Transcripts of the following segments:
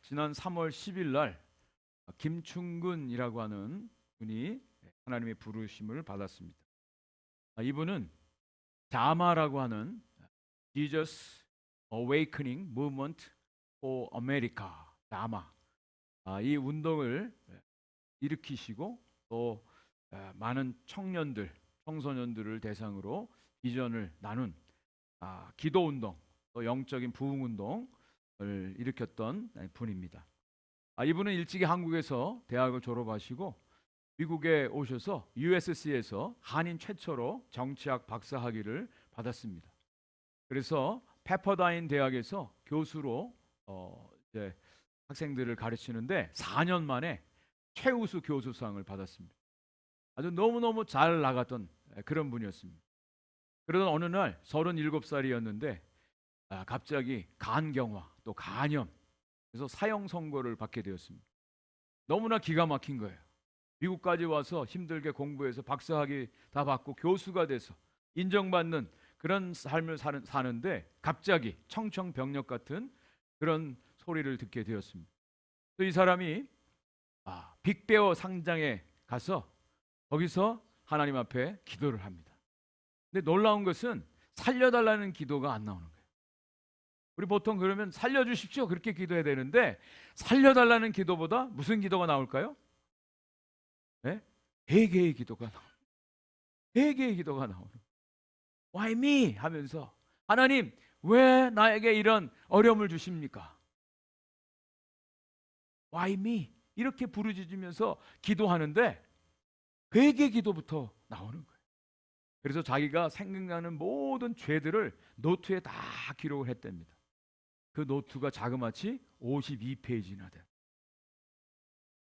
지난 3월 10일 날 김충근이라고 하는 분이 하나님의 부르심을 받았습니다. 이분은 자마라고 하는 Jesus Awakening Movement for America, 자마, 이 운동을 일으키시고 또 많은 청소년들을 대상으로 비전을 나눈 기도 운동, 또 영적인 부흥 운동을 일으켰던 분입니다. 이분은 일찍이 한국에서 대학을 졸업하시고 미국에 오셔서 USC에서 한인 최초로 정치학 박사학위를 받았습니다. 그래서 페퍼다인 대학에서 교수로 이제 학생들을 가르치는데 4년 만에 최우수 교수상을 받았습니다. 아주 너무너무 잘 나갔던 그런 분이었습니다. 그러던 어느 날 37살이었는데 갑자기 간경화 또 간염, 그래서 사형 선고를 받게 되었습니다. 너무나 기가 막힌 거예요. 미국까지 와서 힘들게 공부해서 박사학위 다 받고 교수가 돼서 인정받는 그런 삶을 사는데 갑자기 청천벽력 같은 그런 소리를 듣게 되었습니다. 또 이 사람이 빅베어 상장에 가서 거기서 하나님 앞에 기도를 합니다. 근데 놀라운 것은 살려달라는 기도가 안 나오는 거예요. 우리 보통 그러면 살려주십시오 그렇게 기도해야 되는데 살려달라는 기도보다 무슨 기도가 나올까요? 네? 회개의 기도가 나옵니다. 회개의 기도가 나오는 거예요. Why me? 하면서 하나님 왜 나에게 이런 어려움을 주십니까? Why me? 이렇게 부르짖으면서 기도하는데 회개 기도부터 나오는 거예요. 그래서 자기가 생각나는 모든 죄들을 노트에 다 기록을 했답니다. 그 노트가 자그마치 52페이지나 돼요.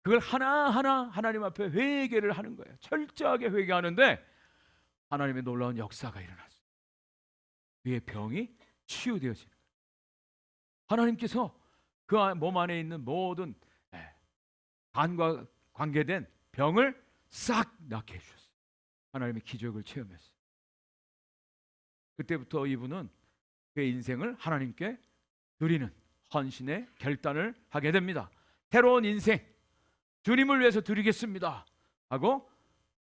그걸 하나하나 하나님 앞에 회개를 하는 거예요. 철저하게 회개하는데 하나님의 놀라운 역사가 일어났어요. 그의 병이 치유되어지는 거예요. 하나님께서 그 몸 안에 있는 모든 간과 관계된 병을 싹 낫게 해주셨어요. 하나님의 기적을 체험했어요. 그때부터 이분은 그의 인생을 하나님께 드리는 헌신의 결단을 하게 됩니다. 새로운 인생 주님을 위해서 드리겠습니다 하고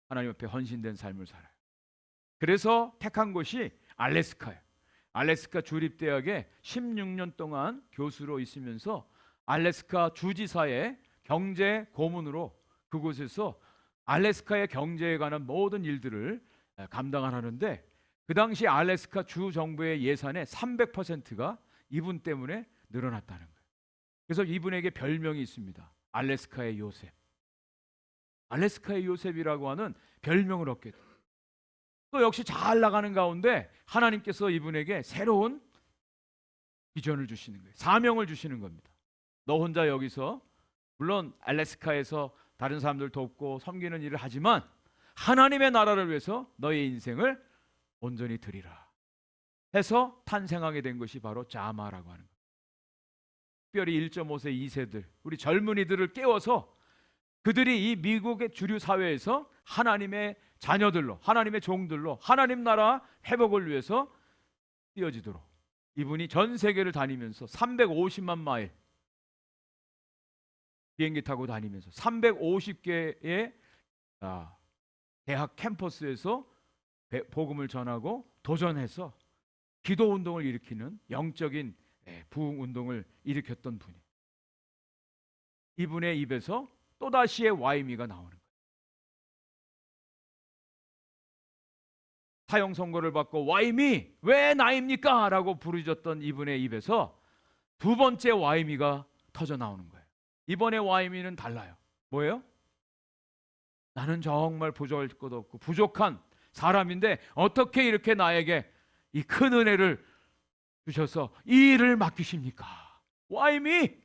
하나님 앞에 헌신된 삶을 살아요. 그래서 택한 곳이 알래스카예요. 알래스카 주립대학에 16년 동안 교수로 있으면서 알래스카 주지사의 경제 고문으로 그곳에서 알래스카의 경제에 관한 모든 일들을 감당하는데 그 당시 알래스카 주 정부의 예산의 300%가 이분 때문에 늘어났다는 거예요. 그래서 이분에게 별명이 있습니다. 알래스카의 요셉. 알래스카의 요셉이라고 하는 별명을 얻게 돼요. 또 역시 잘 나가는 가운데 하나님께서 이분에게 새로운 비전을 주시는 거예요. 사명을 주시는 겁니다. 너 혼자 여기서 물론 알래스카에서 다른 사람들 돕고 섬기는 일을 하지만 하나님의 나라를 위해서 너의 인생을 온전히 드리라 해서 탄생하게 된 것이 바로 자마라고 하는 거예요. 특별히 1.5세 2세들 우리 젊은이들을 깨워서 그들이 이 미국의 주류 사회에서 하나님의 자녀들로 하나님의 종들로 하나님 나라 회복을 위해서 뛰어지도록 이분이 전 세계를 다니면서 350만 마일 비행기 타고 다니면서 350개의 대학 캠퍼스에서 복음을 전하고 도전해서 기도 운동을 일으키는 영적인 부흥 운동을 일으켰던 분이 이분의 입에서 또다시의 와이미가 나오는 거예요. 사형 선고를 받고 와이미 왜 나입니까? 라고 부르짖었던 이분의 입에서 두 번째 와이미가 터져 나오는 거예요. 이번에 와이미는 달라요. 뭐예요? 나는 정말 부족할 것 없고 부족한 사람인데 어떻게 이렇게 나에게 이 큰 은혜를 주셔서 이 일을 맡기십니까? 와이미!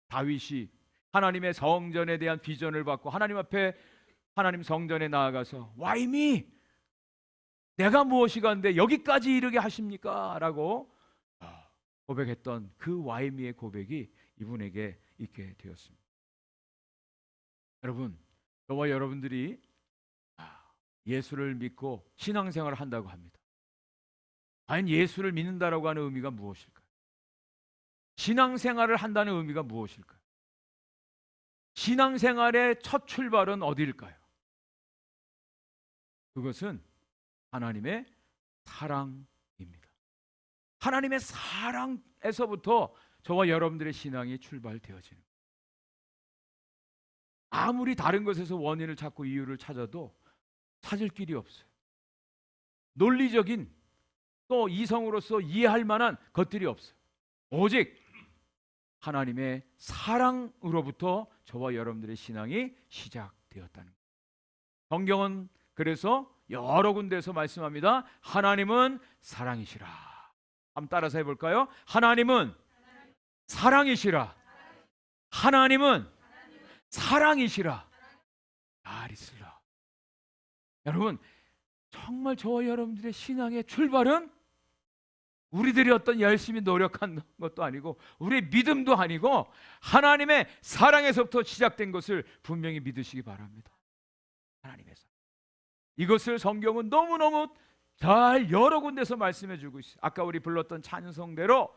다윗이 하나님의 성전에 대한 비전을 받고 하나님 앞에 하나님 성전에 나아가서 와이미! 내가 무엇이간데 여기까지 이르게 하십니까? 라고 고백했던 그 와이미의 고백이 이분에게 있게 되었습니다. 여러분, 저와 여러분들이 예수를 믿고 신앙생활을 한다고 합니다. 과연 예수를 믿는다라고 하는 의미가 무엇일까요? 신앙생활을 한다는 의미가 무엇일까요? 신앙생활의 첫 출발은 어디일까요? 그것은 하나님의 사랑입니다. 하나님의 사랑에서부터 저와 여러분들의 신앙이 출발되어지는, 아무리 다른 것에서 원인을 찾고 이유를 찾아도 찾을 길이 없어요. 논리적인 또 이성으로서 이해할 만한 것들이 없어요. 오직 하나님의 사랑으로부터 저와 여러분들의 신앙이 시작되었다는 거예요. 성경은 그래서 여러 군데에서 말씀합니다. 하나님은 사랑이시라. 한번 따라서 해볼까요? 하나님은 사랑이시라. 하나님은 사랑이시라. 아리슬라. 여러분, 정말 저와 여러분들의 신앙의 출발은 우리들이 어떤 열심히 노력한 것도 아니고 우리의 믿음도 아니고 하나님의 사랑에서부터 시작된 것을 분명히 믿으시기 바랍니다. 하나님의 사랑. 이것을 성경은 너무너무 잘 여러 군데서 말씀해 주고 있어요. 아까 우리 불렀던 찬송대로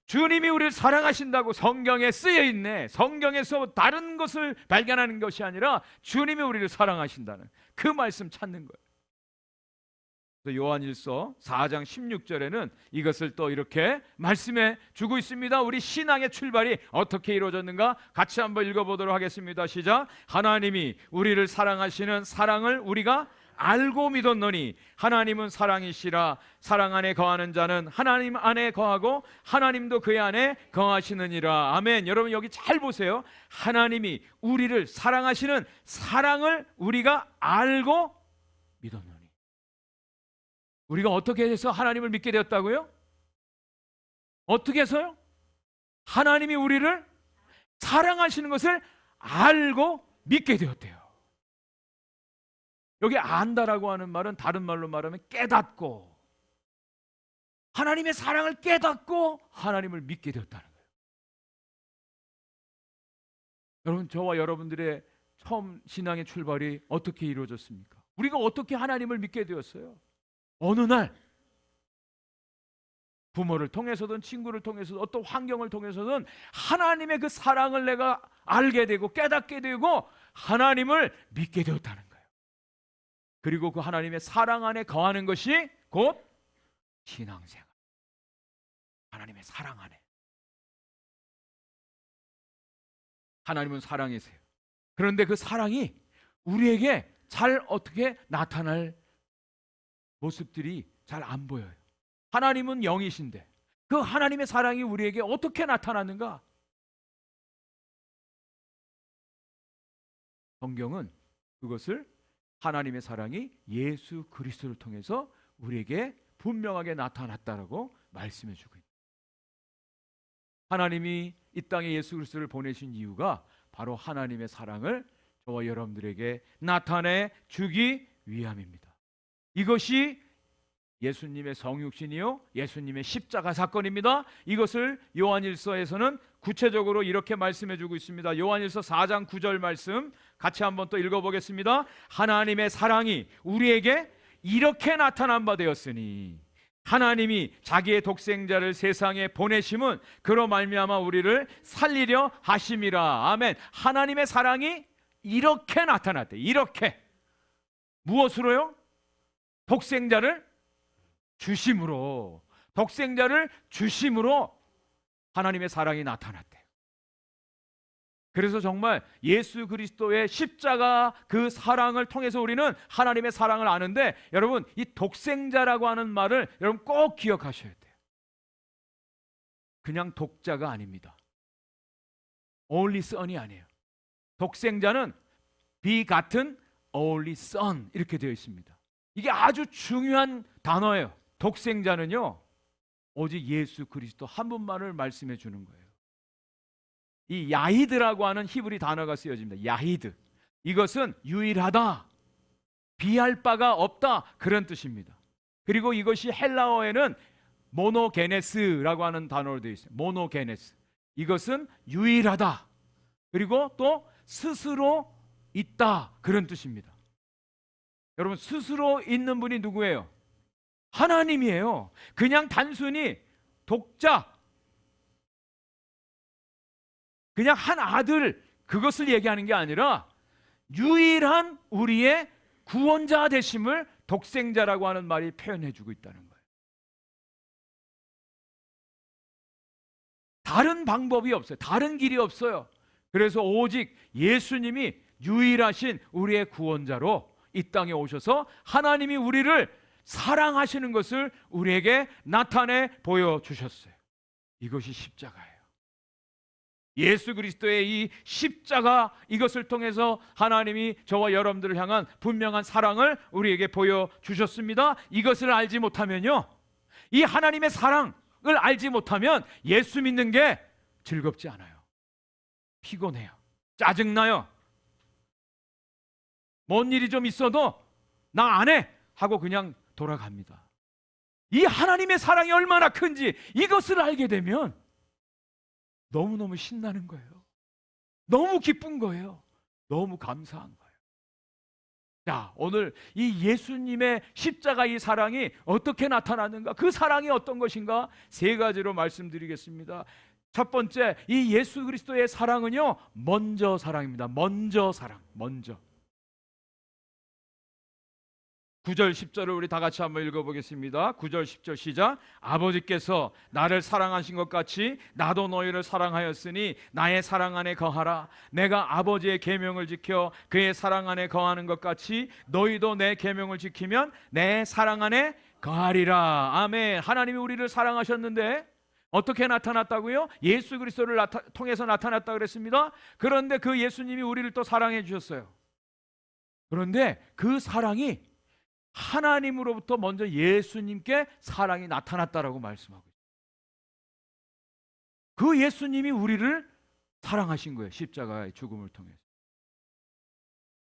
주님이 우리를 사랑하신다고 성경에 쓰여 있네. 성경에서 다른 것을 발견하는 것이 아니라 주님이 우리를 사랑하신다는 그 말씀 찾는 거예요. 요한일서 4장 16절에는 이것을 또 이렇게 말씀해 주고 있습니다. 우리 신앙의 출발이 어떻게 이루어졌는가 같이 한번 읽어보도록 하겠습니다. 시작. 하나님이 우리를 사랑하시는 사랑을 우리가 알고 믿었노니 하나님은 사랑이시라. 사랑 안에 거하는 자는 하나님 안에 거하고 하나님도 그의 안에 거하시느니라. 아멘. 여러분 여기 잘 보세요. 하나님이 우리를 사랑하시는 사랑을 우리가 알고 믿었노니. 우리가 어떻게 해서 하나님을 믿게 되었다고요? 어떻게 해서요? 하나님이 우리를 사랑하시는 것을 알고 믿게 되었대요. 여기 안다라고 하는 말은 다른 말로 말하면 깨닫고, 하나님의 사랑을 깨닫고 하나님을 믿게 되었다는 거예요. 여러분, 저와 여러분들의 처음 신앙의 출발이 어떻게 이루어졌습니까? 우리가 어떻게 하나님을 믿게 되었어요? 어느 날 부모를 통해서든 친구를 통해서든 어떤 환경을 통해서든 하나님의 그 사랑을 내가 알게 되고 깨닫게 되고 하나님을 믿게 되었다는 거예요. 그리고 그 하나님의 사랑 안에 거하는 것이 곧 신앙생활. 하나님의 사랑 안에. 하나님은 사랑이세요. 그런데 그 사랑이 우리에게 잘 어떻게 나타날 모습들이 잘 안 보여요. 하나님은 영이신데 그 하나님의 사랑이 우리에게 어떻게 나타나는가? 성경은 그것을 하나님의 사랑이 예수 그리스도를 통해서 우리에게 분명하게 나타났다라고 말씀해 주고 있습니다. 하나님이 이 땅에 예수 그리스도를 보내신 이유가 바로 하나님의 사랑을 저와 여러분들에게 나타내 주기 위함입니다. 이것이 예수님의 성육신이요 예수님의 십자가 사건입니다. 이것을 요한일서에서는 구체적으로 이렇게 말씀해 주고 있습니다. 요한일서 4장 9절 말씀 같이 한번 또 읽어보겠습니다. 하나님의 사랑이 우리에게 이렇게 나타난 바 되었으니 하나님이 자기의 독생자를 세상에 보내심은 그로 말미암아 우리를 살리려 하심이라. 아멘. 하나님의 사랑이 이렇게 나타났대. 이렇게. 무엇으로요? 독생자를 주심으로. 독생자를 주심으로 하나님의 사랑이 나타났대요. 그래서 정말 예수 그리스도의 십자가 그 사랑을 통해서 우리는 하나님의 사랑을 아는데, 여러분 이 독생자라고 하는 말을 여러분 꼭 기억하셔야 돼요. 그냥 독자가 아닙니다. only son이 아니에요. 독생자는 비같은 only son 이렇게 되어 있습니다. 이게 아주 중요한 단어예요. 독생자는요 오직 예수 그리스도 한 분만을 말씀해 주는 거예요. 이 야히드라고 하는 히브리 단어가 쓰여집니다. 야히드. 이것은 유일하다, 비할 바가 없다, 그런 뜻입니다. 그리고 이것이 헬라어에는 모노게네스라고 하는 단어로 되어 있어요. 모노게네스. 이것은 유일하다, 그리고 또 스스로 있다, 그런 뜻입니다. 여러분 스스로 있는 분이 누구예요? 하나님이에요. 그냥 단순히 독자, 그냥 한 아들 그것을 얘기하는 게 아니라 유일한 우리의 구원자 되심을 독생자라고 하는 말이 표현해 주고 있다는 거예요. 다른 방법이 없어요. 다른 길이 없어요. 그래서 오직 예수님이 유일하신 우리의 구원자로 이 땅에 오셔서 하나님이 우리를 사랑하시는 것을 우리에게 나타내 보여주셨어요. 이것이 십자가예요. 예수 그리스도의 이 십자가, 이것을 통해서 하나님이 저와 여러분들을 향한 분명한 사랑을 우리에게 보여주셨습니다. 이것을 알지 못하면요, 이 하나님의 사랑을 알지 못하면 예수 믿는 게 즐겁지 않아요. 피곤해요. 짜증나요. 뭔 일이 좀 있어도 나 안 해 하고 그냥 돌아갑니다. 이 하나님의 사랑이 얼마나 큰지 이것을 알게 되면 너무너무 신나는 거예요. 너무 기쁜 거예요. 너무 감사한 거예요. 자, 오늘 이 예수님의 십자가 이 사랑이 어떻게 나타나는가, 그 사랑이 어떤 것인가 세 가지로 말씀드리겠습니다. 첫 번째, 이 예수 그리스도의 사랑은요, 먼저 사랑입니다. 먼저 사랑, 먼저. 9절 10절을 우리 다 같이 한번 읽어보겠습니다. 9절 10절 시작. 아버지께서 나를 사랑하신 것 같이 나도 너희를 사랑하였으니 나의 사랑 안에 거하라. 내가 아버지의 계명을 지켜 그의 사랑 안에 거하는 것 같이 너희도 내 계명을 지키면 내 사랑 안에 거하리라. 아멘. 하나님이 우리를 사랑하셨는데 어떻게 나타났다고요? 예수 그리스도를 통해서 나타났다고 그랬습니다. 그런데 그 예수님이 우리를 또 사랑해 주셨어요. 그런데 그 사랑이 하나님으로부터 먼저 예수님께 사랑이 나타났다라고 말씀하고 있어요. 그 예수님이 우리를 사랑하신 거예요. 십자가의 죽음을 통해서.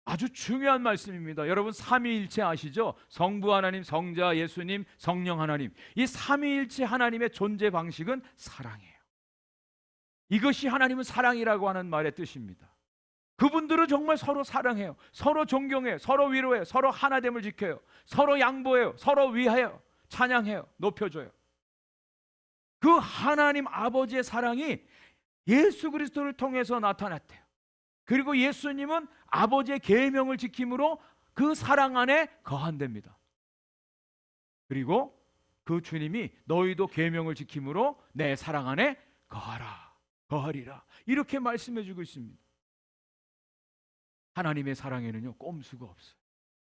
아주 중요한 말씀입니다. 여러분, 삼위일체 아시죠? 성부 하나님, 성자 예수님, 성령 하나님. 이 삼위일체 하나님의 존재 방식은 사랑이에요. 이것이 하나님은 사랑이라고 하는 말의 뜻입니다. 그분들은 정말 서로 사랑해요. 서로 존경해요. 서로 위로해요. 서로 하나됨을 지켜요. 서로 양보해요. 서로 위하여 찬양해요. 높여줘요. 그 하나님 아버지의 사랑이 예수 그리스도를 통해서 나타났대요. 그리고 예수님은 아버지의 계명을 지킴으로 그 사랑 안에 거한답니다. 그리고 그 주님이 너희도 계명을 지킴으로 내 사랑 안에 거하라, 거하리라, 이렇게 말씀해 주고 있습니다. 하나님의 사랑에는요, 꼼수가 없어요.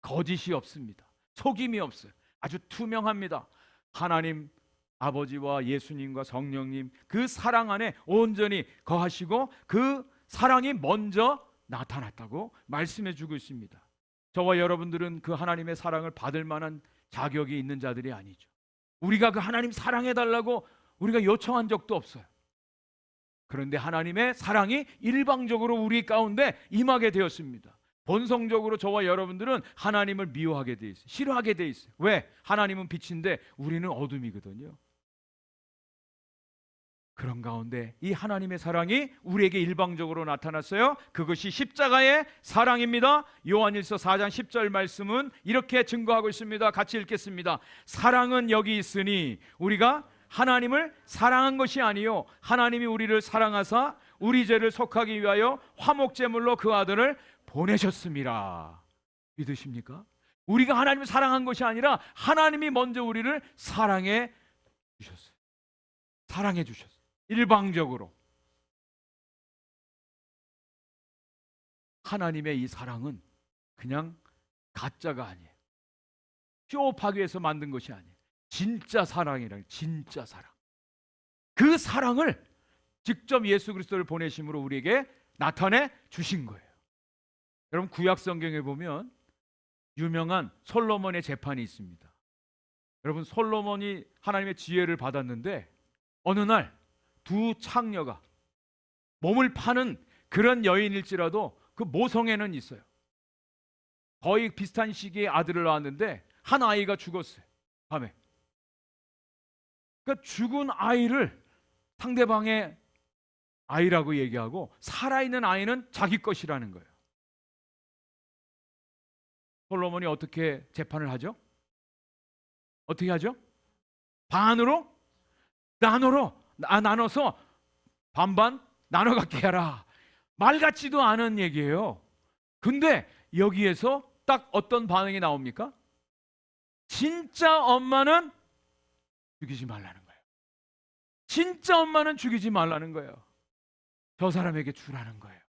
거짓이 없습니다. 속임이 없어요. 아주 투명합니다. 하나님 아버지와 예수님과 성령님 그 사랑 안에 온전히 거하시고 그 사랑이 먼저 나타났다고 말씀해 주고 있습니다. 저와 여러분들은 그 하나님의 사랑을 받을 만한 자격이 있는 자들이 아니죠. 우리가 그 하나님 사랑해 달라고 우리가 요청한 적도 없어요. 그런데 하나님의 사랑이 일방적으로 우리 가운데 임하게 되었습니다. 본성적으로 저와 여러분들은 하나님을 미워하게 돼 있어요. 싫어하게 돼 있어요. 왜? 하나님은 빛인데 우리는 어둠이거든요. 그런 가운데 이 하나님의 사랑이 우리에게 일방적으로 나타났어요. 그것이 십자가의 사랑입니다. 요한일서 4장 10절 말씀은 이렇게 증거하고 있습니다. 같이 읽겠습니다. 사랑은 여기 있으니 우리가 하나님을 사랑한 것이 아니요 하나님이 우리를 사랑하사 우리 죄를 속하기 위하여 화목제물로 그 아들을 보내셨습니다. 믿으십니까? 우리가 하나님을 사랑한 것이 아니라 하나님이 먼저 우리를 사랑해 주셨어요. 사랑해 주셨어요. 일방적으로. 하나님의 이 사랑은 그냥 가짜가 아니에요. 쇼업하기 위해서 만든 것이 아니에요. 진짜 사랑이라, 진짜 사랑. 그 사랑을 직접 예수 그리스도를 보내심으로 우리에게 나타내 주신 거예요. 여러분, 구약 성경에 보면 유명한 솔로몬의 재판이 있습니다. 여러분, 솔로몬이 하나님의 지혜를 받았는데 어느 날 두 창녀가 몸을 파는 그런 여인일지라도 그 모성애는 있어요. 거의 비슷한 시기에 아들을 낳았는데 한 아이가 죽었어요. 밤에. 그러니까 죽은 아이를 상대방의 아이라고 얘기하고 살아있는 아이는 자기 것이라는 거예요. 솔로몬이 어떻게 재판을 하죠? 어떻게 하죠? 반으로 나눠서 반반 나눠 갖게 해라. 말 같지도 않은 얘기예요. 근데 여기에서 딱 어떤 반응이 나옵니까? 진짜 엄마는 죽이지 말라는 거예요. 진짜 엄마는 죽이지 말라는 거예요. 저 사람에게 주라는 거예요.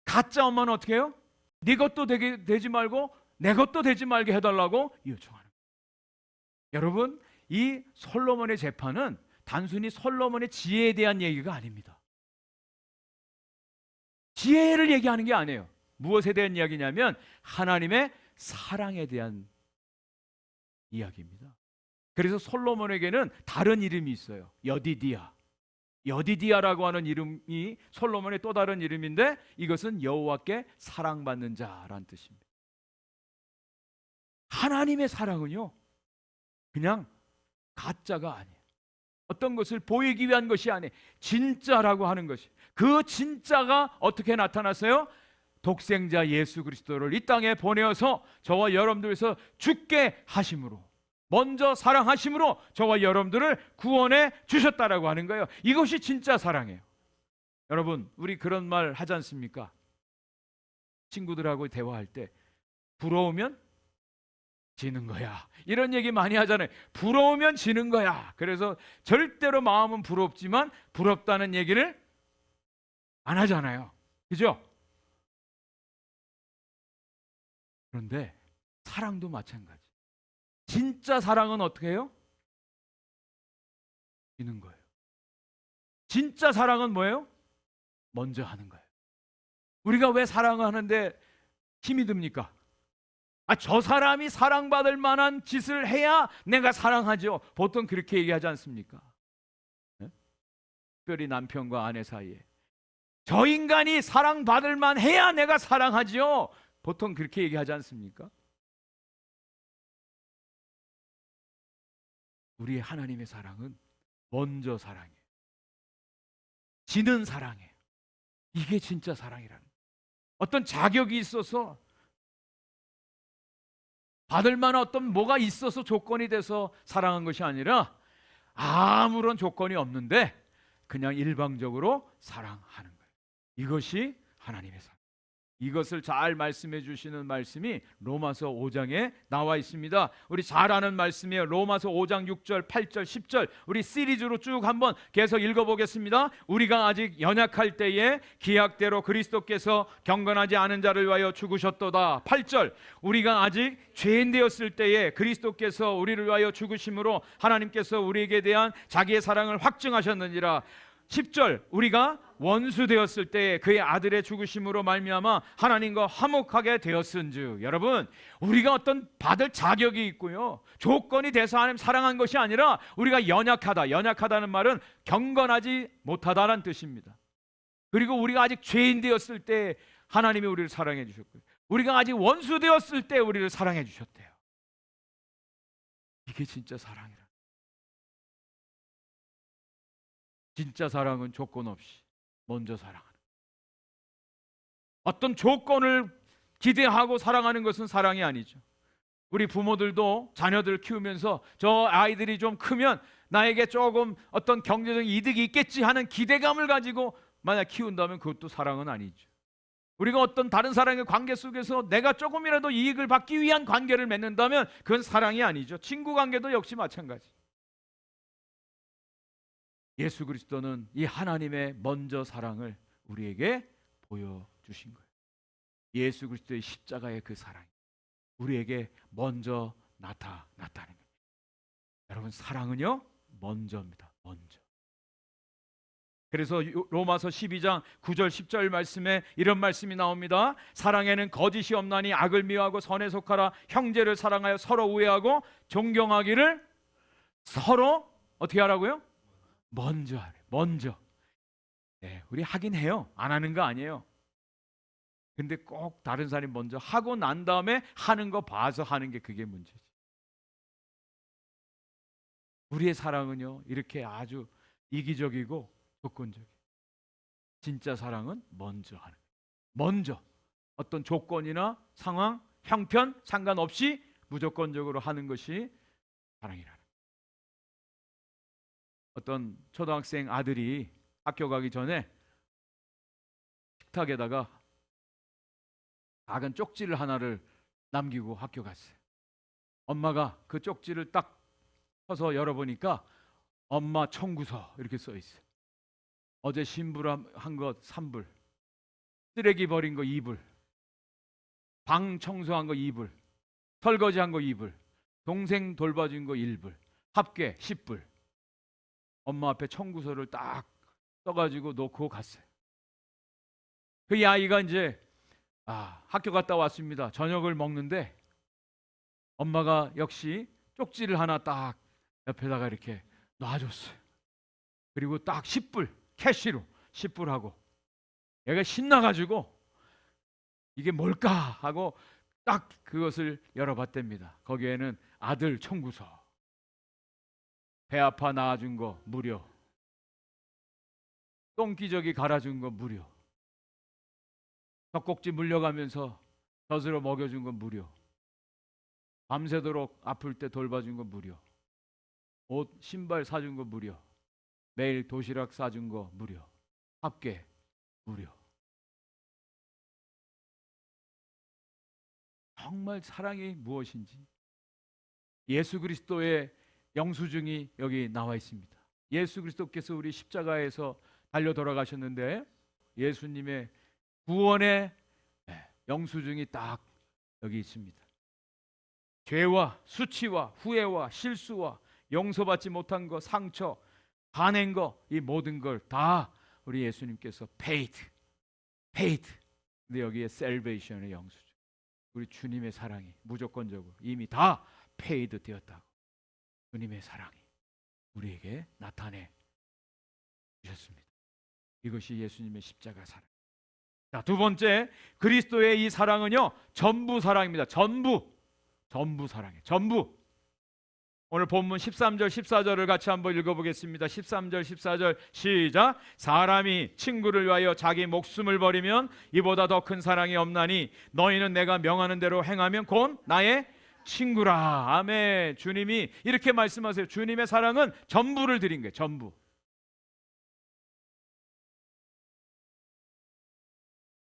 가짜 엄마는 어떻게 해요? 네 것도 되지 말고 내 것도 되지 말게 해달라고 요청하는 거예요. 여러분, 이 솔로몬의 재판은 단순히 솔로몬의 지혜에 대한 얘기가 아닙니다. 지혜를 얘기하는 게 아니에요. 무엇에 대한 이야기냐면 하나님의 사랑에 대한 이야기입니다. 그래서 솔로몬에게는 다른 이름이 있어요. 여디디아. 여디디아라고 하는 이름이 솔로몬의 또 다른 이름인데 이것은 여호와께 사랑받는 자라는 뜻입니다. 하나님의 사랑은요, 그냥 가짜가 아니에요. 어떤 것을 보이기 위한 것이 아니에요. 진짜라고 하는 것이. 그 진짜가 어떻게 나타났어요? 독생자 예수 그리스도를 이 땅에 보내어서 저와 여러분들에서 죽게 하심으로, 먼저 사랑하심으로 저와 여러분들을 구원해 주셨다라고 하는 거예요. 이것이 진짜 사랑이에요. 여러분, 우리 그런 말 하지 않습니까? 친구들하고 대화할 때 부러우면 지는 거야, 이런 얘기 많이 하잖아요. 부러우면 지는 거야. 그래서 절대로 마음은 부럽지만 부럽다는 얘기를 안 하잖아요. 그죠? 그런데 사랑도 마찬가지. 진짜 사랑은 어떻게 해요? 지는 거예요. 진짜 사랑은 뭐예요? 먼저 하는 거예요. 우리가 왜 사랑을 하는데 힘이 듭니까? 저 사람이 사랑받을 만한 짓을 해야 내가 사랑하죠. 보통 그렇게 얘기하지 않습니까? 네? 특별히 남편과 아내 사이에 저 인간이 사랑받을 만 해야 내가 사랑하죠. 보통 그렇게 얘기하지 않습니까? 우리의 하나님의 사랑은 먼저 사랑이에요. 지는 사랑이에요. 이게 진짜 사랑이라는 거예요. 어떤 자격이 있어서 받을 만한 어떤 뭐가 있어서 조건이 돼서 사랑한 것이 아니라 아무런 조건이 없는데 그냥 일방적으로 사랑하는 거예요. 이것이 하나님의 사랑. 이것을 잘 말씀해 주시는 말씀이 로마서 5장에 나와 있습니다. 우리 잘 아는 말씀이에요. 로마서 5장 6절, 8절, 10절 우리 시리즈로 쭉 한번 계속 읽어보겠습니다. 우리가 아직 연약할 때에 기약대로 그리스도께서 경건하지 않은 자를 위하여 죽으셨도다. 8절 우리가 아직 죄인 되었을 때에 그리스도께서 우리를 위하여 죽으심으로 하나님께서 우리에게 대한 자기의 사랑을 확증하셨느니라. 10절 우리가 원수 되었을 때 그의 아들의 죽으심으로 말미암아 하나님과 화목하게 되었은즉. 여러분, 우리가 어떤 받을 자격이 있고요, 조건이 돼서 하나님 사랑한 것이 아니라 우리가 연약하다. 연약하다는 말은 경건하지 못하다라는 뜻입니다. 그리고 우리가 아직 죄인 되었을 때 하나님이 우리를 사랑해 주셨고요, 우리가 아직 원수 되었을 때 우리를 사랑해 주셨대요. 이게 진짜 사랑이라. 진짜 사랑은 조건 없이 먼저 사랑하는, 어떤 조건을 기대하고 사랑하는 것은 사랑이 아니죠. 우리 부모들도 자녀들 키우면서 저 아이들이 좀 크면 나에게 조금 어떤 경제적인 이득이 있겠지 하는 기대감을 가지고 만약 키운다면 그것도 사랑은 아니죠. 우리가 어떤 다른 사람의 관계 속에서 내가 조금이라도 이익을 받기 위한 관계를 맺는다면 그건 사랑이 아니죠. 친구 관계도 역시 마찬가지. 예수 그리스도는 이 하나님의 먼저 사랑을 우리에게 보여주신 거예요. 예수 그리스도의 십자가의 그 사랑이 우리에게 먼저 나타났다는 거예요. 여러분, 사랑은요 먼저입니다. 먼저. 그래서 로마서 12장 9절 10절 말씀에 이런 말씀이 나옵니다. 사랑에는 거짓이 없나니 악을 미워하고 선에 속하라. 형제를 사랑하여 서로 우애하고 존경하기를 서로 어떻게 하라고요? 먼저 하래. 먼저. 네, 우리 하긴 해요. 안 하는 거 아니에요. 근데 꼭 다른 사람이 먼저 하고 난 다음에 하는 거 봐서 하는 게 그게 문제지. 우리의 사랑은요 이렇게 아주 이기적이고 조건적이에요. 진짜 사랑은 먼저 하는 거예요. 먼저 어떤 조건이나 상황, 형편 상관없이 무조건적으로 하는 것이 사랑이라는 거예요. 어떤 초등학생 아들이 학교 가기 전에 식탁에다가 작은 쪽지를 하나를 남기고 학교 갔어요. 엄마가 그 쪽지를 딱 펴서 열어보니까 엄마 청구서 이렇게 써 있어요. 어제 심부름한 거 3불, 쓰레기 버린 거 2불, 방 청소한 거 2불, 설거지한 거 2불, 동생 돌봐준 거 1불, 합계 10불. 엄마 앞에 청구서를 딱 써가지고 놓고 갔어요. 그 아이가 이제 학교 갔다 왔습니다. 저녁을 먹는데 엄마가 역시 쪽지를 하나 딱 옆에다가 이렇게 놔줬어요. 그리고 딱 10불 캐시로 10불 하고 얘가 신나가지고 이게 뭘까 하고 딱 그것을 열어봤답니다. 거기에는 아들 청구서, 배 아파 낳아준 거 무료, 똥기저귀 갈아준 거 무료, 젖꼭지 물려가면서 젖으로 먹여준 건 무료, 밤새도록 아플 때 돌봐준 건 무료, 옷 신발 사준 거 무료, 매일 도시락 사준 거 무료, 합계 무료. 정말 사랑이 무엇인지 예수 그리스도의 영수증이 여기 나와 있습니다. 예수 그리스도께서 우리 십자가에서 달려 돌아가셨는데 예수님의 구원의 영수증이 딱 여기 있습니다. 죄와 수치와 후회와 실수와 용서받지 못한 거, 상처, 화낸 거, 이 모든 걸 다 우리 예수님께서 paid. 근데 여기에 salvation의 영수증, 우리 주님의 사랑이 무조건적으로 이미 다 paid 되었다고. 주님의 사랑이 우리에게 나타내 주셨습니다. 이것이 예수님의 십자가 사랑. 자, 두 번째, 그리스도의 이 사랑은요 전부 사랑입니다. 전부 사랑이에요. 전부. 오늘 본문 13절 14절을 같이 한번 읽어보겠습니다. 13절 14절 시작. 사람이 친구를 위하여 자기 목숨을 버리면 이보다 더 큰 사랑이 없나니 너희는 내가 명하는 대로 행하면 곧 나의 친구라. 아멘. 주님이 이렇게 말씀하세요. 주님의 사랑은 전부를 드린 거예요. 전부.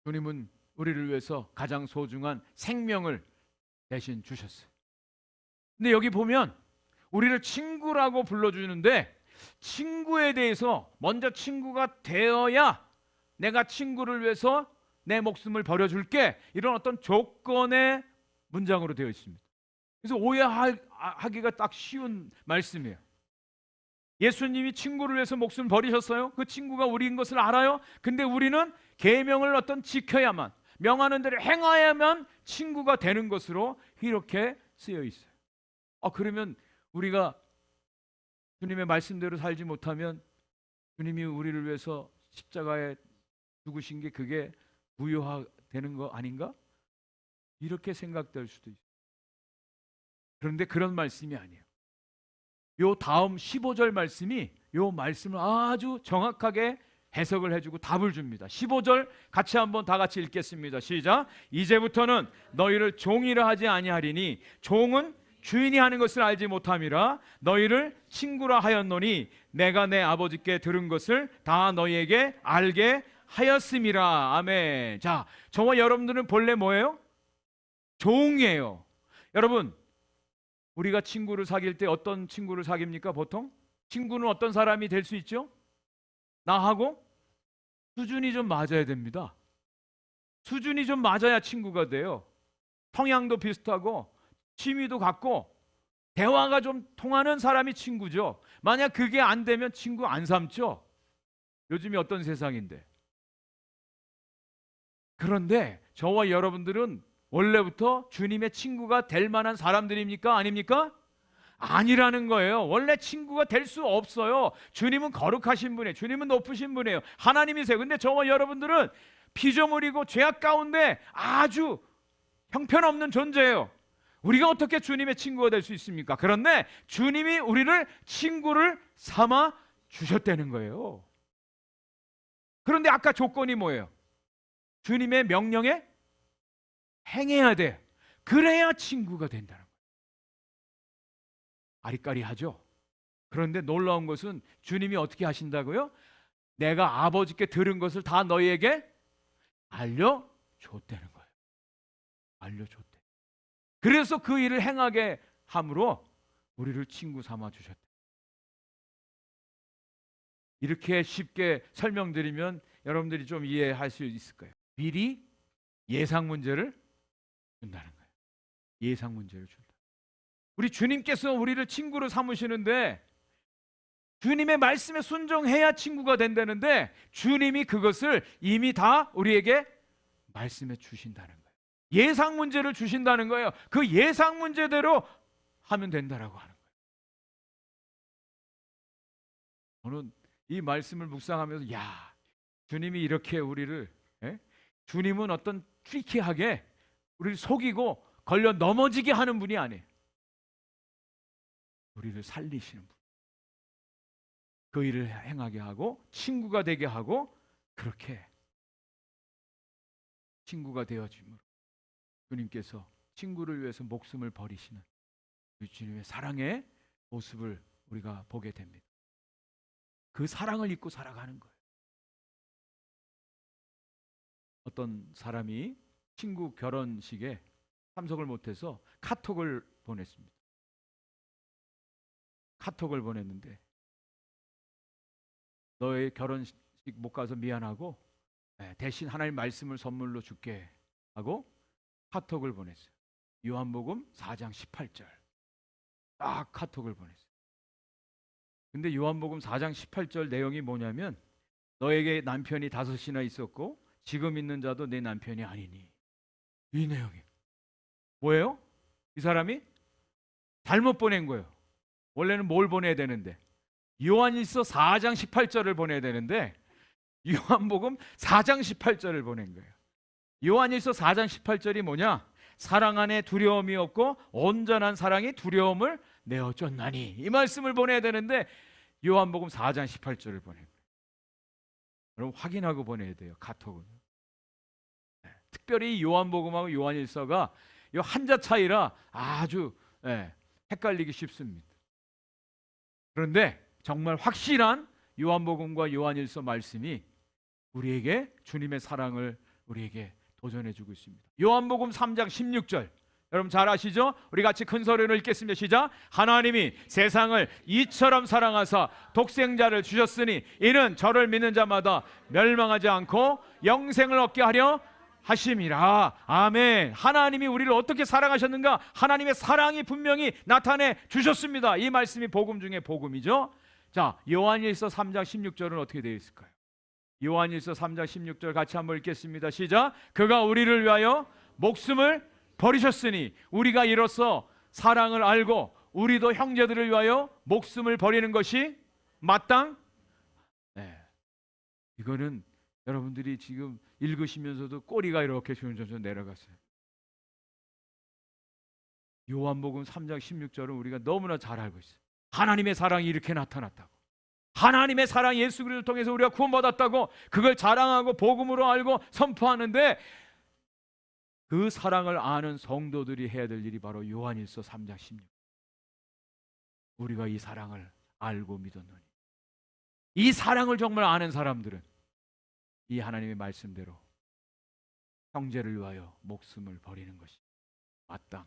주님은 우리를 위해서 가장 소중한 생명을 대신 주셨어요. 근데 여기 보면 우리를 친구라고 불러주는데 친구에 대해서 먼저 친구가 되어야 내가 친구를 위해서 내 목숨을 버려줄게, 이런 어떤 조건의 문장으로 되어 있습니다. 그래서 오해하기가 딱 쉬운 말씀이에요. 예수님이 친구를 위해서 목숨을 버리셨어요. 그 친구가 우리인 것을 알아요. 근데 우리는 계명을 어떤 지켜야만, 명하는 대로 행하야만 친구가 되는 것으로 이렇게 쓰여 있어요. 그러면 우리가 주님의 말씀대로 살지 못하면 주님이 우리를 위해서 십자가에 죽으신 게 그게 무효화되는 거 아닌가? 이렇게 생각될 수도 있어요. 그런데 그런 말씀이 아니에요. 요 다음 15절 말씀이 요 말씀을 아주 정확하게 해석을 해주고 답을 줍니다. 15절 같이 한번 다 같이 읽겠습니다. 시작. 이제부터는 너희를 종이라 하지 아니하리니 종은 주인이 하는 것을 알지 못함이라 너희를 친구라 하였노니 내가 내 아버지께 들은 것을 다 너희에게 알게 하였음이라. 아멘. 자, 저와 여러분들은 본래 뭐예요? 종이에요. 여러분, 우리가 친구를 사귈 때 어떤 친구를 사깁니까? 보통 친구는 어떤 사람이 될 수 있죠? 나하고 수준이 좀 맞아야 됩니다. 수준이 좀 맞아야 친구가 돼요. 성향도 비슷하고 취미도 같고 대화가 좀 통하는 사람이 친구죠. 만약 그게 안 되면 친구 안 삼죠. 요즘이 어떤 세상인데. 그런데 저와 여러분들은 원래부터 주님의 친구가 될 만한 사람들입니까? 아닙니까? 아니라는 거예요. 원래 친구가 될 수 없어요. 주님은 거룩하신 분이에요. 주님은 높으신 분이에요. 하나님이세요. 근데 저와 여러분들은 피조물이고 죄악 가운데 아주 형편없는 존재예요. 우리가 어떻게 주님의 친구가 될 수 있습니까? 그런데 주님이 우리를 친구를 삼아 주셨다는 거예요. 그런데 아까 조건이 뭐예요? 주님의 명령에 행해야 돼. 그래야 친구가 된다는 거예요. 아리까리하죠? 그런데 놀라운 것은 주님이 어떻게 하신다고요? 내가 아버지께 들은 것을 다 너희에게 알려줬다는 거예요. 알려줬대. 그래서 그 일을 행하게 함으로 우리를 친구 삼아 주셨대. 이렇게 쉽게 설명드리면 여러분들이 좀 이해할 수 있을 거예요. 미리 예상 문제를 준다는 거예요. 예상 문제를 준다. 우리 주님께서 우리를 친구로 삼으시는데 주님의 말씀에 순종해야 친구가 된다는데 주님이 그것을 이미 다 우리에게 말씀해 주신다는 거예요. 예상 문제를 주신다는 거예요. 그 예상 문제대로 하면 된다라고 하는 거예요. 저는 이 말씀을 묵상하면서 야, 주님이 이렇게 우리를 주님은 어떤 트리키하게 우리를 속이고 걸려 넘어지게 하는 분이 아니에요. 우리를 살리시는 분. 그 일을 행하게 하고 친구가 되게 하고 그렇게 친구가 되어짐으로 주님께서 친구를 위해서 목숨을 버리시는 우리 주님의 사랑의 모습을 우리가 보게 됩니다. 그 사랑을 잊고 살아가는 거예요. 어떤 사람이 친구 결혼식에 참석을 못해서 카톡을 보냈습니다. 카톡을 보냈는데 너의 결혼식 못 가서 미안하고 대신 하나님 말씀을 선물로 줄게 하고 카톡을 보냈어요. 요한복음 4장 18절 딱 카톡을 보냈어요. 근데 요한복음 4장 18절 내용이 뭐냐면 너에게 남편이 5이나 있었고 지금 있는 자도 내 남편이 아니니. 이 내용이 뭐예요? 이 사람이 잘못 보낸 거예요. 원래는 뭘 보내야 되는데 요한일서 4장 18절을 보내야 되는데 요한복음 4장 18절을 보낸 거예요. 요한일서 4장 18절이 뭐냐? 사랑 안에 두려움이 없고 온전한 사랑이 두려움을 내어 쫓나니, 이 말씀을 보내야 되는데 요한복음 4장 18절을 보낸 거예요. 여러분 확인하고 보내야 돼요. 카톡은. 특별히 요한복음하고 요한일서가 이 한자 차이라 아주 헷갈리기 쉽습니다. 그런데 정말 확실한 요한복음과 요한일서 말씀이 우리에게 주님의 사랑을 우리에게 도전해주고 있습니다. 요한복음 3장 16절 여러분 잘 아시죠? 우리 같이 큰 소리로 읽겠습니다. 시작. 하나님이 세상을 이처럼 사랑하사 독생자를 주셨으니 이는 저를 믿는 자마다 멸망하지 않고 영생을 얻게 하려 하심이라. 아멘. 하나님이 우리를 어떻게 사랑하셨는가? 하나님의 사랑이 분명히 나타내 주셨습니다. 이 말씀이 복음 중에 복음이죠. 자, 요한일서 3장 16절은 어떻게 되어 있을까요? 요한일서 3장 16절 같이 한번 읽겠습니다. 시작. 그가 우리를 위하여 목숨을 버리셨으니 우리가 이로써 사랑을 알고 우리도 형제들을 위하여 목숨을 버리는 것이 마땅. 이거는 여러분들이 지금 읽으시면서도 꼬리가 이렇게 점점 내려갔어요. 요한복음 3장 16절은 우리가 너무나 잘 알고 있어요. 하나님의 사랑이 이렇게 나타났다고. 하나님의 사랑 예수 그리스도를 통해서 우리가 구원받았다고 그걸 자랑하고 복음으로 알고 선포하는데 그 사랑을 아는 성도들이 해야 될 일이 바로 요한일서 3장 16. 우리가 이 사랑을 알고 믿었노니, 이 사랑을 정말 아는 사람들은 이 하나님의 말씀대로 형제를 위하여 목숨을 버리는 것이 마땅.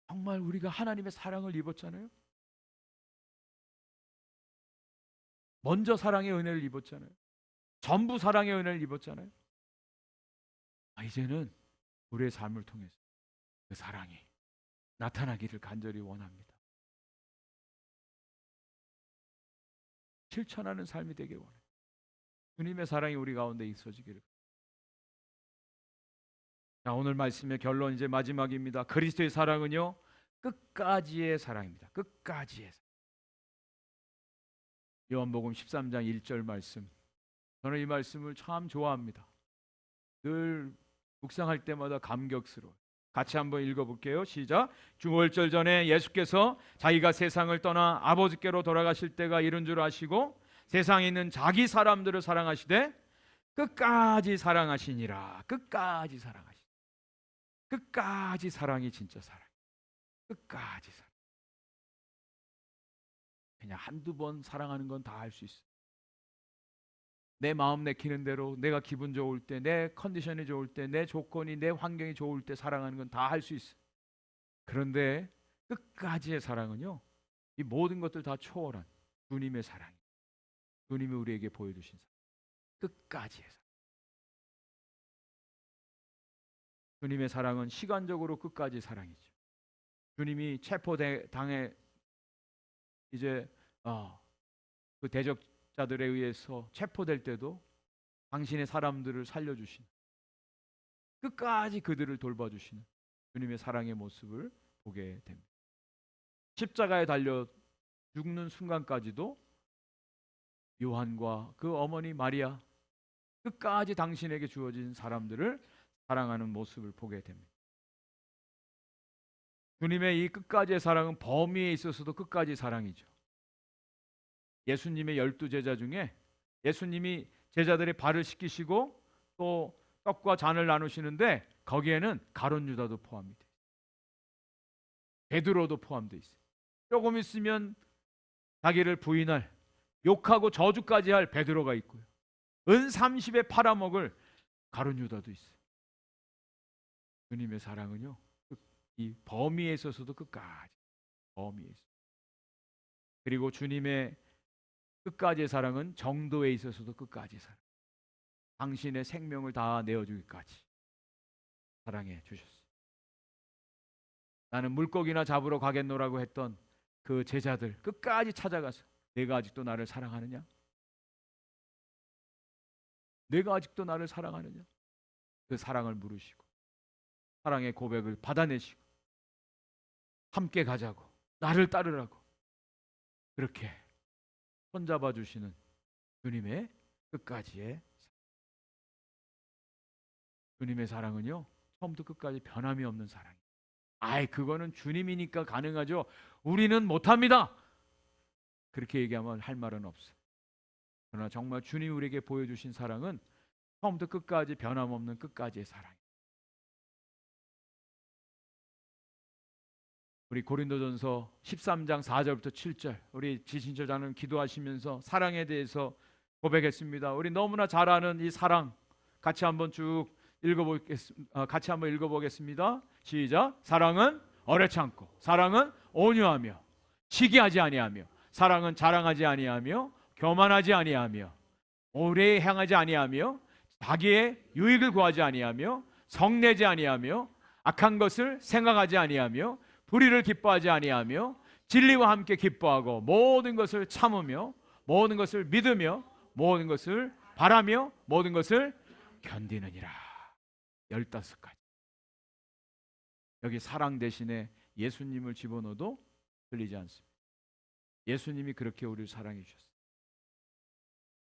정말 우리가 하나님의 사랑을 입었잖아요. 먼저 사랑의 은혜를 입었잖아요. 전부 사랑의 은혜를 입었잖아요. 이제는 우리의 삶을 통해서 그 사랑이 나타나기를 간절히 원합니다. 실천하는 삶이 되길 원해요. 주님의 사랑이 우리 가운데 있어지기를. 자, 오늘 말씀의 결론 이제 마지막입니다. 그리스도의 사랑은요 끝까지의 사랑입니다. 끝까지의 사랑. 요한복음 13장 1절 말씀, 저는 이 말씀을 참 좋아합니다. 늘 묵상할 때마다 감격스러워요. 같이 한번 읽어볼게요. 시작. 중월절 전에 예수께서 자기가 세상을 떠나 아버지께로 돌아가실 때가 이른 줄 아시고 세상에 있는 자기 사람들을 사랑하시되 끝까지 사랑하시니라. 끝까지 사랑하시니. 끝까지 사랑이 진짜 사랑. 끝까지 사랑. 그냥 한두 번 사랑하는 건 다 할 수 있어요. 내 마음 내키는 대로, 내가 기분 좋을 때, 내 컨디션이 좋을 때, 내 조건이, 내 환경이 좋을 때 사랑하는 건 다 할 수 있어. 그런데 끝까지의 사랑은요, 이 모든 것들 다 초월한 주님의 사랑, 주님이 우리에게 보여주신 사랑, 끝까지의 사랑. 주님의 사랑은 시간적으로 끝까지 사랑이죠. 주님이 체포당해 이제 그 대적자들에 의해서 체포될 때도 당신의 사람들을 살려주신, 끝까지 그들을 돌봐주시는 주님의 사랑의 모습을 보게 됩니다. 십자가에 달려 죽는 순간까지도 요한과 그 어머니 마리아, 끝까지 당신에게 주어진 사람들을 사랑하는 모습을 보게 됩니다. 주님의 이 끝까지의 사랑은 범위에 있어서도 끝까지 사랑이죠. 예수님의 12제자 중에 예수님이 제자들의 발을 씻기시고 또 떡과 잔을 나누시는데 거기에는 가룟 유다도 포함이 돼요. 베드로도 포함되어 있어요. 조금 있으면 자기를 부인할, 욕하고 저주까지 할 베드로가 있고요. 은 30에 팔아먹을 가룟 유다도 있어요. 주님의 사랑은요, 이 범위에 있어서도 끝까지, 범위에 있어. 그리고 주님의 끝까지의 사랑은 정도에 있어서도 끝까지 사랑. 당신의 생명을 다 내어주기까지 사랑해 주셨어요. 나는 물고기나 잡으러 가겠노라고 했던 그 제자들 끝까지 찾아가서 내가 아직도 나를 사랑하느냐? 내가 아직도 나를 사랑하느냐? 그 사랑을 물으시고 사랑의 고백을 받아내시고 함께 가자고, 나를 따르라고 그렇게 손잡아 주시는 주님의 끝까지의 사랑. 주님의 사랑은요, 처음부터 끝까지 변함이 없는 사랑이에요. 그거는 주님이니까 가능하죠. 우리는 못합니다. 그렇게 얘기하면 할 말은 없어요. 그러나 정말 주님이 우리에게 보여주신 사랑은 처음부터 끝까지 변함없는 끝까지의 사랑이에요. 우리 고린도전서 13장 4절부터 7절, 우리 지신처자는 기도하시면서 사랑에 대해서 고백했습니다. 우리 너무나 잘 아는 이 사랑 같이 한번 쭉 읽어보겠습니다. 시작. 사랑은 오래 참고, 사랑은 온유하며, 시기하지 아니하며, 사랑은 자랑하지 아니하며, 교만하지 아니하며, 오래 행하지 아니하며, 자기의 유익을 구하지 아니하며, 성내지 아니하며, 악한 것을 생각하지 아니하며, 불의를 기뻐하지 아니하며, 진리와 함께 기뻐하고, 모든 것을 참으며, 모든 것을 믿으며, 모든 것을 바라며, 모든 것을 견디느니라. 15가지. 여기 사랑 대신에 예수님을 집어넣어도 틀리지 않습니다. 예수님이 그렇게 우리를 사랑해 주셨어요.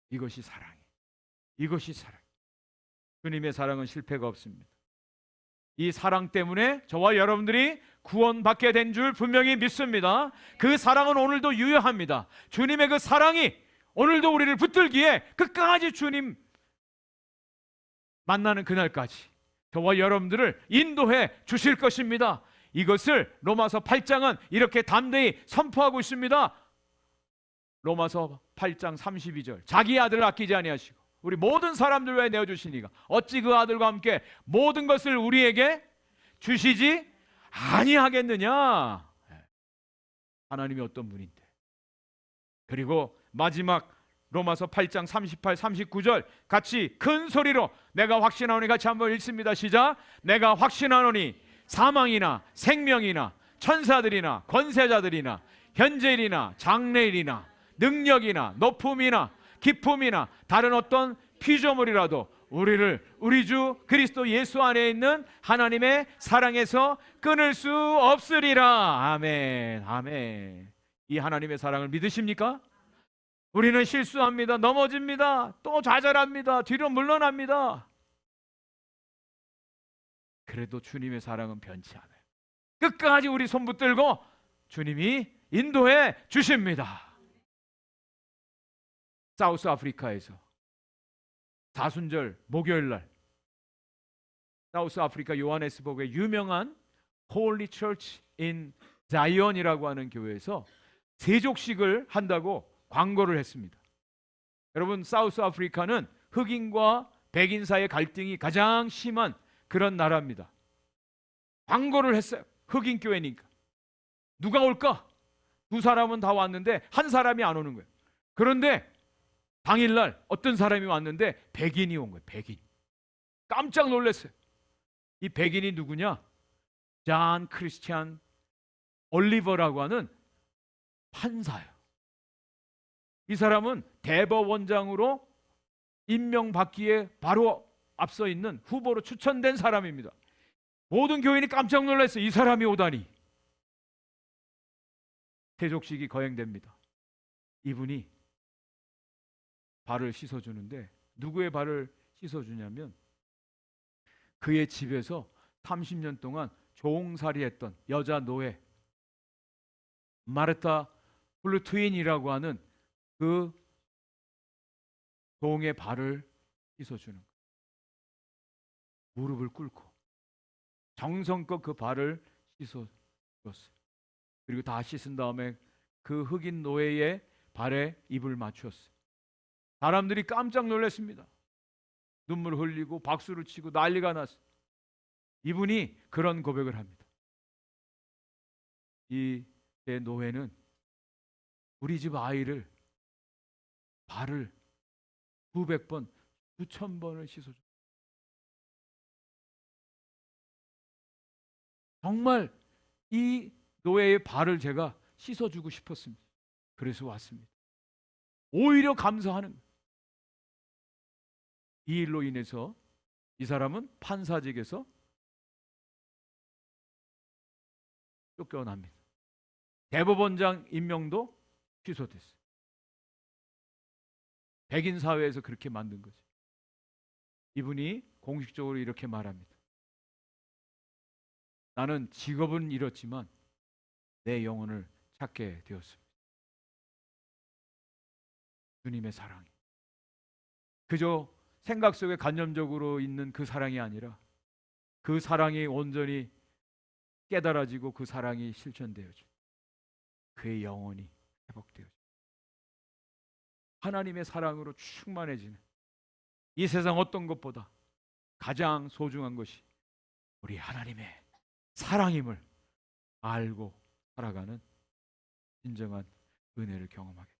이것이 사랑이에요. 이것이 사랑. 주님의 사랑은 실패가 없습니다. 이 사랑 때문에 저와 여러분들이 구원받게 된 줄 분명히 믿습니다. 그 사랑은 오늘도 유효합니다. 주님의 그 사랑이 오늘도 우리를 붙들기에 끝까지 주님 만나는 그날까지 저와 여러분들을 인도해 주실 것입니다. 이것을 로마서 8장은 이렇게 담대히 선포하고 있습니다. 로마서 8장 32절, 자기 아들을 아끼지 아니하시고 우리 모든 사람들 위해 내어주시니가 어찌 그 아들과 함께 모든 것을 우리에게 주시지 아니하겠느냐. 하나님이 어떤 분인데. 그리고 마지막 로마서 8장 38, 39절 같이 큰 소리로 내가 확신하노니, 같이 한번 읽습니다. 시작. 내가 확신하노니 사망이나 생명이나 천사들이나 권세자들이나 현재일이나 장래일이나 능력이나 높음이나 기품이나 다른 어떤 피조물이라도 우리를 우리 주 그리스도 예수 안에 있는 하나님의 사랑에서 끊을 수 없으리라. 아멘. 아멘. 이 하나님의 사랑을 믿으십니까? 우리는 실수합니다. 넘어집니다. 또 좌절합니다. 뒤로 물러납니다. 그래도 주님의 사랑은 변치 않아요. 끝까지 우리 손 붙들고 주님이 인도해 주십니다. 사우스 아프리카에서 사순절 목요일날 사우스 아프리카 요하네스버그의 유명한 Holy Church in Zion이라고 하는 교회에서 세족식을 한다고 광고를 했습니다. 여러분, 사우스 아프리카는 흑인과 백인 사이의 갈등이 가장 심한 그런 나라입니다. 광고를 했어요. 흑인 교회니까. 누가 올까? 두 사람은 다 왔는데 한 사람이 안 오는 거예요. 그런데 당일날 어떤 사람이 왔는데 백인이 온 거예요. 백인. 깜짝 놀랐어요. 이 백인이 누구냐? 잔 크리스티안 올리버라고 하는 판사예요. 이 사람은 대법원장으로 임명받기에 바로 앞서 있는 후보로 추천된 사람입니다. 모든 교인이 깜짝 놀랐어요. 이 사람이 오다니. 세족식이 거행됩니다. 이분이 발을 씻어주는데 누구의 발을 씻어주냐면 그의 집에서 30년 동안 종살이했던 여자 노예 마르타 플루트윈이라고 하는 그 종의 발을 씻어주는 거예요. 무릎을 꿇고 정성껏 그 발을 씻어줬어요. 그리고 다 씻은 다음에 그 흑인 노예의 발에 입을 맞추었어요. 사람들이 깜짝 놀랐습니다. 눈물 흘리고 박수를 치고 난리가 났어요. 이분이 그런 고백을 합니다. 이 내 노예는 우리 집 아이를 발을 수백 번, 수천 번을 씻어줘. 정말 이 노예의 발을 제가 씻어주고 싶었습니다. 그래서 왔습니다. 오히려 감사하는 거예요. 이 일로 인해서 이 사람은 판사직에서 쫓겨납니다. 대법원장 임명도 취소됐어요. 백인 사회에서 그렇게 만든 거죠. 이분이 공식적으로 이렇게 말합니다. 나는 직업은 잃었지만 내 영혼을 찾게 되었습니다. 주님의 사랑이 그저 생각 속에 관념적으로 있는 그 사랑이 아니라 그 사랑이 온전히 깨달아지고 그 사랑이 실천되어져 그의 영혼이 회복되어져 하나님의 사랑으로 충만해지는 이 세상 어떤 것보다 가장 소중한 것이 우리 하나님의 사랑임을 알고 살아가는 진정한 은혜를 경험하게